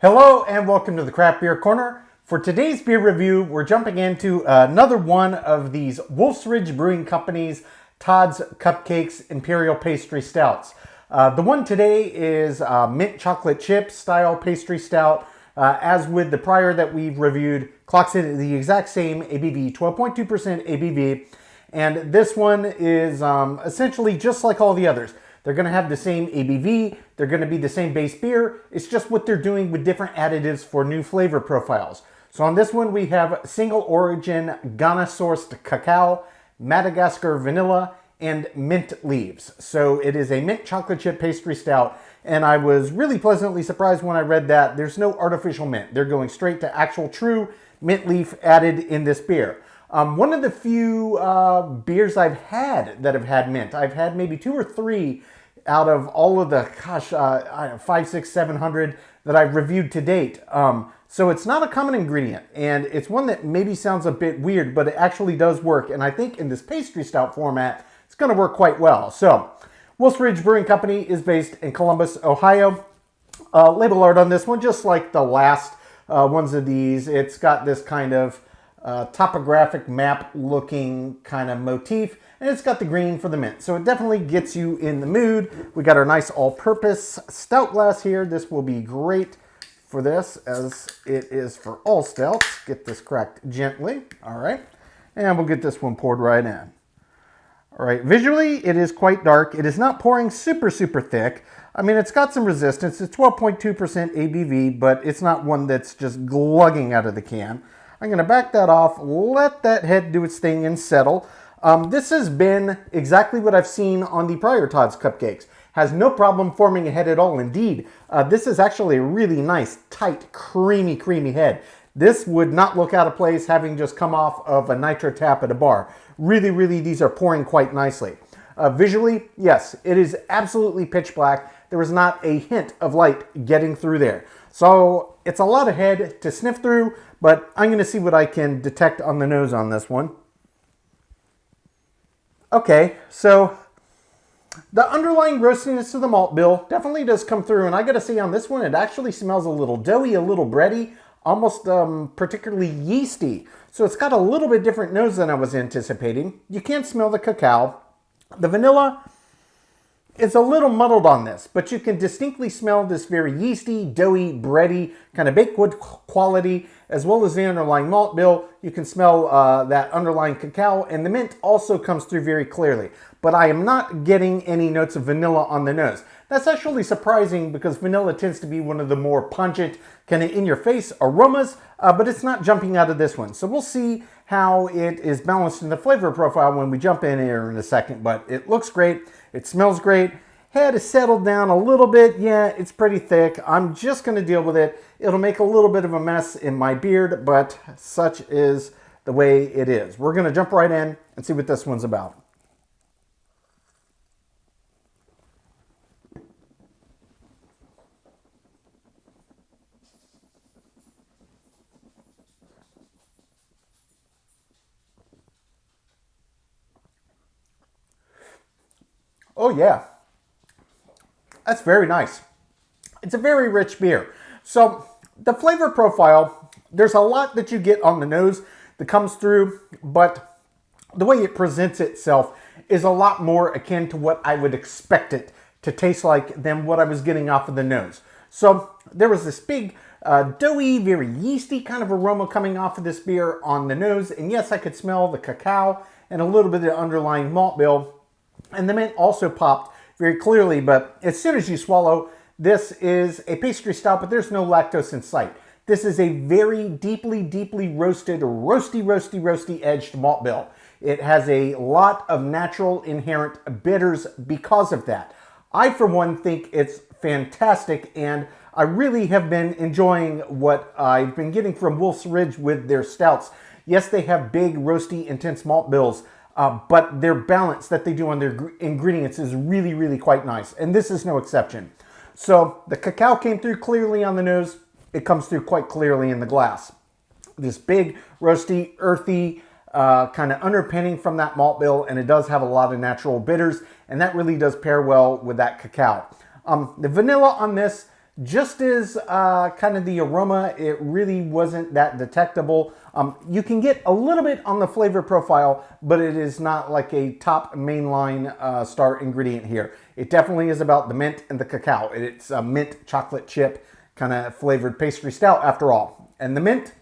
Hello and welcome to the Craft Beer Corner. For today's beer review, we're jumping into another one of these Wolf's Ridge Brewing Company's Todd's Cupcakes Imperial Pastry Stouts. The one today is mint chocolate chip style pastry stout. As with the prior that we've reviewed, clocks in at the exact same ABV, 12.2% ABV. And this one is essentially just like all the others. They're going to have the same ABV. They're going to be the same base beer. It's just what they're doing with different additives for new flavor profiles. So on this one, we have single origin Ghana sourced cacao, Madagascar vanilla, and mint leaves. So it is a mint chocolate chip pastry stout. And I was really pleasantly surprised when I read that there's no artificial mint. They're going straight to actual true mint leaf added in this beer. One of the few beers I've had that have had mint. I've had maybe 2 or 3 out of all of the, I don't know, 5, 6, 700 that I've reviewed to date. So it's not a common ingredient, and it's one that maybe sounds a bit weird, but it actually does work. And I think in this pastry stout format, it's going to work quite well. So Wolf's Ridge Brewing Company is based in Columbus, Ohio. Label art on this one, just like the last ones of these, it's got this kind of topographic map looking kind of motif, and it's got the green for the mint, so it definitely gets you in the mood. We got our nice all-purpose stout glass here. This will be great for this, as it is for all stouts. Get this cracked gently. All right, and we'll get this one poured right in. All right, visually it is quite dark. It is not pouring super thick. I mean, it's got some resistance. It's 12.2% ABV, but it's not one that's just glugging out of the can. I'm going to back that off, let that head do its thing and settle. This has been exactly what I've seen on the prior Todd's Cupcakes. Has no problem forming a head at all. Indeed, this is actually a really nice, tight, creamy head. This would not look out of place having just come off of a nitro tap at a bar. Really, these are pouring quite nicely. Visually, yes, it is absolutely pitch black. There was not a hint of light getting through there. So it's a lot of head to sniff through, but I'm going to see what I can detect on the nose on this one. Okay, so the underlying roastiness of the malt bill definitely does come through, and I got to say on this one, it actually smells a little doughy, a little bready, almost particularly yeasty. So it's got a little bit different nose than I was anticipating. You can smell the cacao. The vanilla is a little muddled on this, but you can distinctly smell this very yeasty, doughy, bready, kind of baked wood quality, as well as the underlying malt bill. You can smell that underlying cacao, and the mint also comes through very clearly. But I am not getting any notes of vanilla on the nose. That's actually surprising because vanilla tends to be one of the more pungent, kind of in-your-face aromas, but it's not jumping out of this one. So we'll see how it is balanced in the flavor profile when we jump in here in a second, but it looks great. It smells great. Head is settled down a little bit. Yeah, it's pretty thick. I'm just going to deal with it. It'll make a little bit of a mess in my beard, but such is the way it is. We're going to jump right in and see what this one's about. Oh yeah, that's very nice. It's a very rich beer. So the flavor profile, there's a lot that you get on the nose that comes through, but the way it presents itself is a lot more akin to what I would expect it to taste like than what I was getting off of the nose. So there was this big, doughy, very yeasty kind of aroma coming off of this beer on the nose. And yes, I could smell the cacao and a little bit of the underlying malt bill. And the mint also popped very clearly, but as soon as you swallow, this is a pastry stout, but there's no lactose in sight. This is a very deeply roasted, roasty edged malt bill. It has a lot of natural inherent bitters because of that. I, for one, think it's fantastic, and I really have been enjoying what I've been getting from Wolf's Ridge with their stouts. Yes, they have big, roasty, intense malt bills, but their balance that they do on their ingredients is really quite nice, and this is no exception. So the cacao came through clearly on the nose. It comes through quite clearly in the glass. This big, roasty, earthy kind of underpinning from that malt bill, and it does have a lot of natural bitters, and that really does pair well with that cacao. The vanilla on this Just as kind of the aroma, it really wasn't that detectable. You can get a little bit on the flavor profile, but it is not like a top mainline star ingredient here. It definitely is about the mint and the cacao. It's a mint chocolate chip kind of flavored pastry stout after all. And the mint,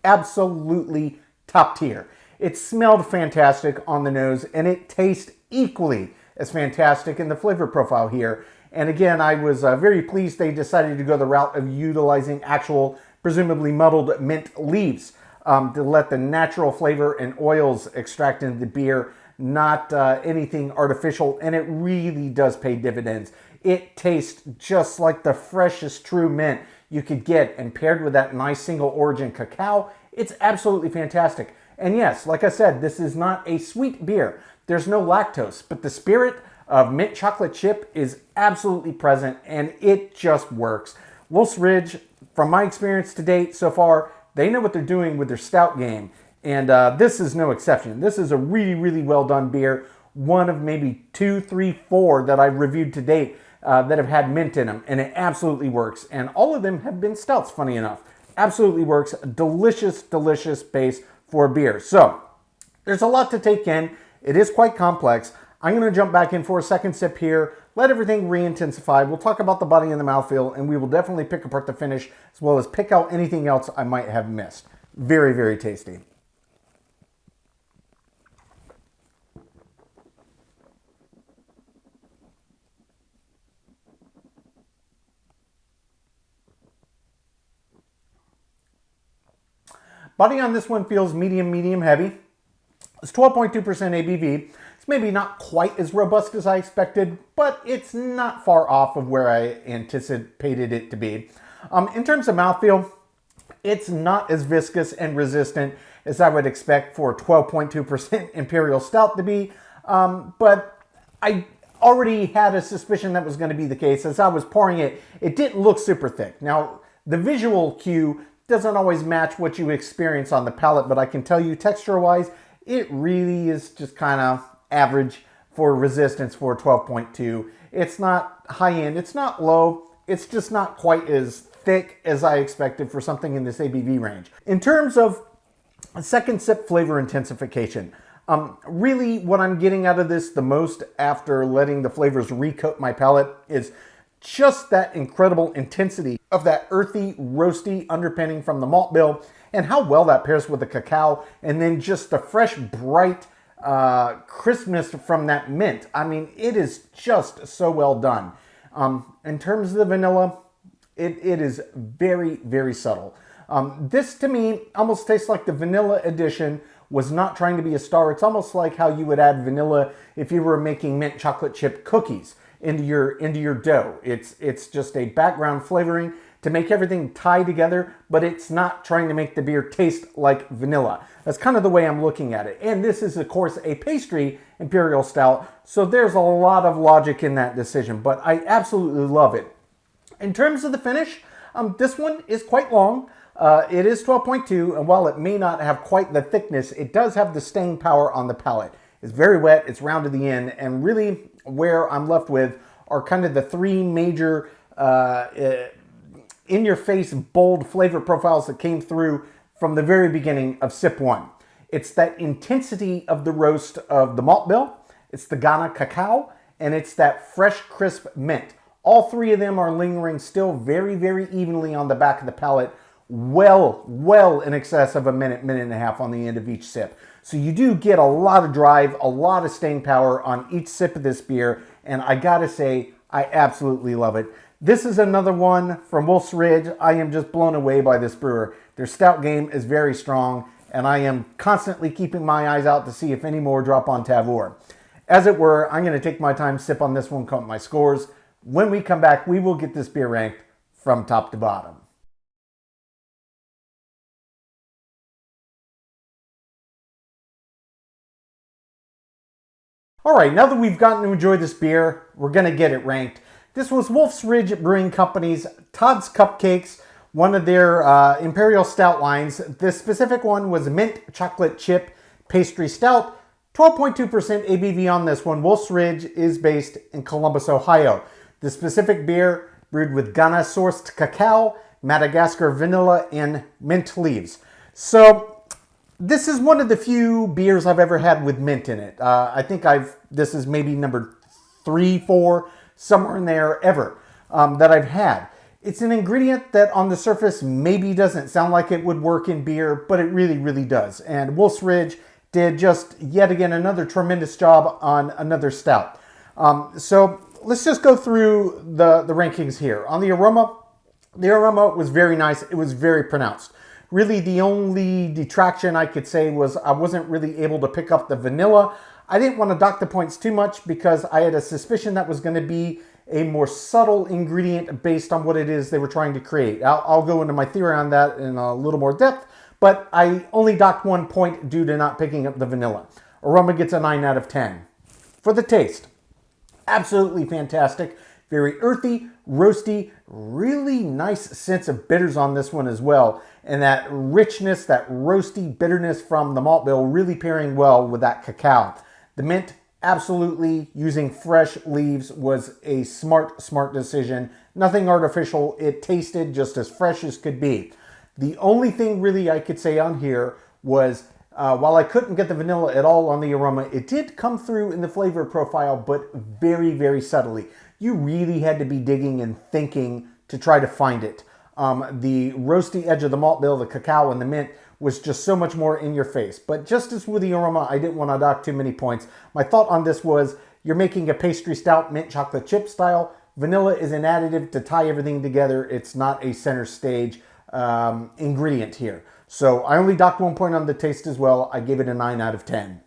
absolutely top tier. It smelled fantastic on the nose, and it tastes equally as fantastic in the flavor profile here. And again, I was very pleased they decided to go the route of utilizing actual, presumably muddled mint leaves to let the natural flavor and oils extract into the beer, not anything artificial, and it really does pay dividends. It tastes just like the freshest true mint you could get, and paired with that nice single origin cacao, it's absolutely fantastic. And yes, like I said, this is not a sweet beer. There's no lactose, but the spirit of mint chocolate chip is absolutely present, and it just works. Wolf's Ridge, from my experience to date so far, they know what they're doing with their stout game, and this is no exception. This is a really, really well done beer. One of maybe 2, 3, 4 that I've reviewed to date that have had mint in them, and it absolutely works. And all of them have been stouts, funny enough. Absolutely works. Delicious, delicious base for beer. So there's a lot to take in. It is quite complex. I'm going to jump back in for a second sip here, let everything re-intensify. We'll talk about the body and the mouthfeel, and we will definitely pick apart the finish, as well as pick out anything else I might have missed. Very, very tasty. Body on this one feels medium, medium heavy. It's 12.2% ABV. It's maybe not quite as robust as I expected, but it's not far off of where I anticipated it to be. In terms of mouthfeel, it's not as viscous and resistant as I would expect for 12.2% Imperial Stout to be, but I already had a suspicion that was going to be the case. As I was pouring it, it didn't look super thick. Now, the visual cue doesn't always match what you experience on the palate, but I can tell you texture-wise, it really is just kind of average for resistance for 12.2. It's not high-end, it's not low, it's just not quite as thick as I expected for something in this ABV range. In terms of second sip flavor intensification, really what I'm getting out of this the most after letting the flavors recoat my palate is just that incredible intensity of that earthy, roasty underpinning from the malt bill, and how well that pairs with the cacao, and then just the fresh, bright crispness from that mint. I mean, it is just so well done. In terms of the vanilla, it is very, very subtle. This, to me, almost tastes like the vanilla edition was not trying to be a star. It's almost like how you would add vanilla if you were making mint chocolate chip cookies into your dough. It's just a background flavoring to make everything tie together, but it's not trying to make the beer taste like vanilla. That's kind of the way I'm looking at it. And this is, of course, a pastry Imperial Stout, so there's a lot of logic in that decision, but I absolutely love it. In terms of the finish, this one is quite long. It is 12.2, and while it may not have quite the thickness, it does have the staying power on the palate. It's very wet, it's round to the end, and really where I'm left with are kind of the three major in-your-face, bold flavor profiles that came through from the very beginning of sip one. It's that intensity of the roast of the malt bill, it's the Ghana cacao, and it's that fresh, crisp mint. All three of them are lingering still very, very evenly on the back of the palate, well in excess of a minute and a half on the end of each sip. So you do get a lot of drive, a lot of staying power on each sip of this beer, and I gotta say, I absolutely love it. This is another one from Wolf's Ridge. I am just blown away by this brewer. Their stout game is very strong, and I am constantly keeping my eyes out to see if any more drop on Tavour. As it were, I'm going to take my time, sip on this one, count my scores. When we come back, we will get this beer ranked from top to bottom. All right, now that we've gotten to enjoy this beer, we're going to get it ranked. This was Wolf's Ridge Brewing Company's Todd's Cupcakes, one of their Imperial Stout lines. This specific one was Mint Chocolate Chip Pastry Stout. 12.2% ABV on this one. Wolf's Ridge is based in Columbus, Ohio. The specific beer brewed with Ghana-sourced cacao, Madagascar vanilla, and mint leaves. So this is one of the few beers I've ever had with mint in it. I think this is maybe number 3, 4, somewhere in there ever that I've had. It's an ingredient that on the surface maybe doesn't sound like it would work in beer, but it really, really does. And Wolf's Ridge did just yet again another tremendous job on another stout. So let's just go through the rankings here. On the aroma was very nice. It was very pronounced. Really, the only detraction I could say was I wasn't really able to pick up the vanilla. I didn't want to dock the points too much because I had a suspicion that was going to be a more subtle ingredient based on what it is they were trying to create. I'll go into my theory on that in a little more depth, but I only docked 1 point due to not picking up the vanilla. Aroma gets a 9 out of 10. For the taste, absolutely fantastic. Very earthy, roasty, really nice sense of bitters on this one as well. And that richness, that roasty bitterness from the malt bill really pairing well with that cacao. The mint, absolutely, using fresh leaves was a smart decision. Nothing artificial. It tasted just as fresh as could be. The only thing really I could say on here was while I couldn't get the vanilla at all on the aroma, it did come through in the flavor profile, but very, very subtly. You really had to be digging and thinking to try to find it. The roasty edge of the malt bill, the cacao, and the mint was just so much more in your face. But just as with the aroma, I didn't want to dock too many points. My thought on this was, you're making a pastry stout mint chocolate chip style. Vanilla is an additive to tie everything together. It's not a center stage ingredient here. So I only docked 1 point on the taste as well. I gave it a 9 out of 10.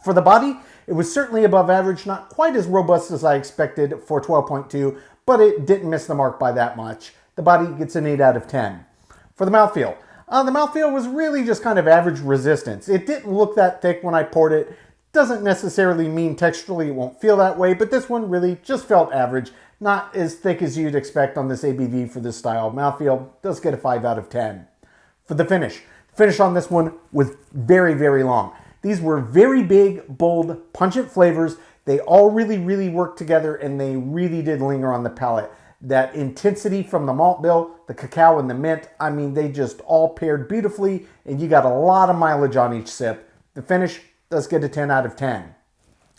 For the body, it was certainly above average, not quite as robust as I expected for 12.2, but it didn't miss the mark by that much. The body gets an 8 out of 10. For the mouthfeel was really just kind of average resistance. It didn't look that thick when I poured it. Doesn't necessarily mean texturally it won't feel that way, but this one really just felt average. Not as thick as you'd expect on this ABV for this style. Mouthfeel does get a 5 out of 10. For the finish on this one was very, very long. These were very big, bold, pungent flavors. They all really, really worked together, and they really did linger on the palate. That intensity from the malt bill, the cacao, and the mint, I mean, they just all paired beautifully, and you got a lot of mileage on each sip. The finish does get a 10 out of 10.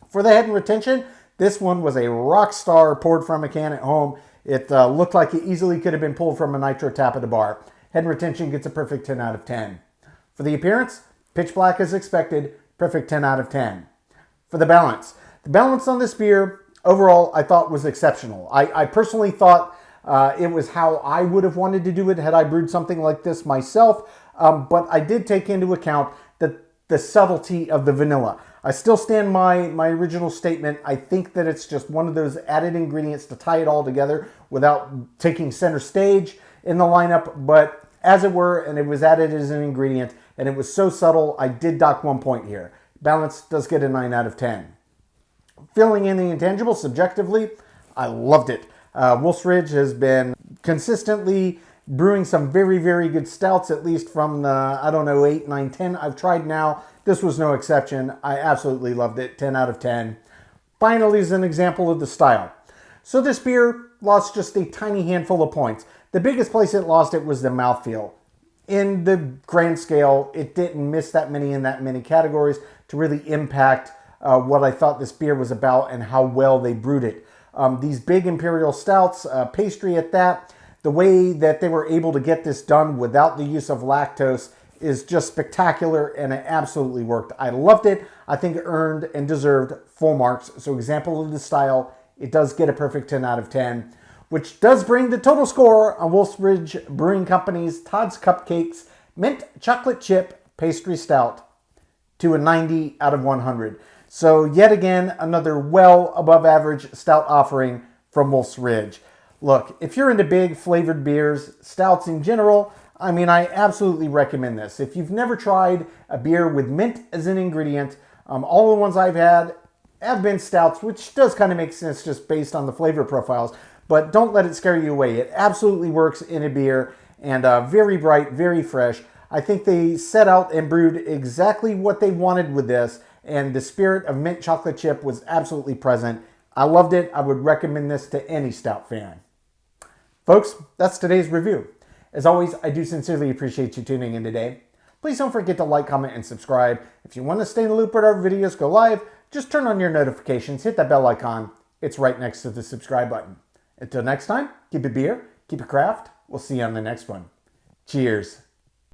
For the head and retention, this one was a rock star poured from a can at home. It looked like it easily could have been pulled from a nitro tap at a bar. Head and retention gets a perfect 10 out of 10. For the appearance, pitch black as expected, perfect 10 out of 10. For the balance on this beer, overall, I thought was exceptional. I personally thought it was how I would have wanted to do it had I brewed something like this myself, but I did take into account the subtlety of the vanilla. I still stand my original statement. I think that it's just one of those added ingredients to tie it all together without taking center stage in the lineup, but as it were, and it was added as an ingredient, and it was so subtle, I did dock 1 point here. Balance does get a 9 out of 10. Filling in the intangible subjectively, I loved it. Wolf's Ridge has been consistently brewing some very, very good stouts, at least from the, 8, 9, 10 I've tried now. This was no exception. I absolutely loved it. 10 out of 10. Finally is an example of the style. So this beer lost just a tiny handful of points. The biggest place it lost it was the mouthfeel. In the grand scale, it didn't miss that many in that many categories to really impact what I thought this beer was about and how well they brewed it. These big imperial stouts, pastry at that, the way that they were able to get this done without the use of lactose is just spectacular, and it absolutely worked. I loved it. I think it earned and deserved full marks. So example of the style, it does get a perfect 10 out of 10, which does bring the total score on Wolf's Ridge Brewing Company's Todd's Cupcakes Mint Chocolate Chip Pastry Stout to a 90 out of 100. So yet again, another well above average stout offering from Wolf's Ridge. Look, if you're into big flavored beers, stouts in general, I mean, I absolutely recommend this. If you've never tried a beer with mint as an ingredient, all the ones I've had have been stouts, which does kind of make sense just based on the flavor profiles, but don't let it scare you away. It absolutely works in a beer, and very bright, very fresh. I think they set out and brewed exactly what they wanted with this, and the spirit of mint chocolate chip was absolutely present. I loved it. I would recommend this to any stout fan. Folks, that's today's review. As always, I do sincerely appreciate you tuning in today. Please don't forget to like, comment, and subscribe. If you want to stay in the loop when our videos go live, just turn on your notifications, hit that bell icon. It's right next to the subscribe button. Until next time, keep it beer, keep it craft. We'll see you on the next one. Cheers.